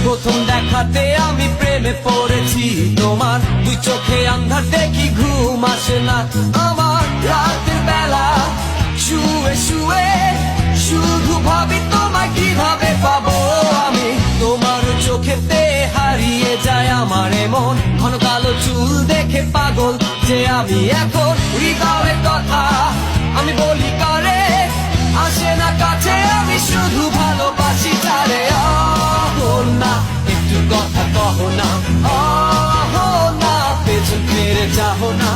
প্রথম দেখাতে আমি প্রেমে পড়েছি তোমার, দুই চোখে আন্ধার দেখি ঘুম আসে না আমার। রাতের বেলা শুয়ে শুয়ে শুধু ভাবি তোমায় কিভাবে পাবো আমি। তোমার চোখেতে হারিয়ে যায় আমার মন, ঘন কালো চুল দেখে পাগল যে আমি এখন। হৃদয়ের কথা আমি বলি কারে, আসে না কাছে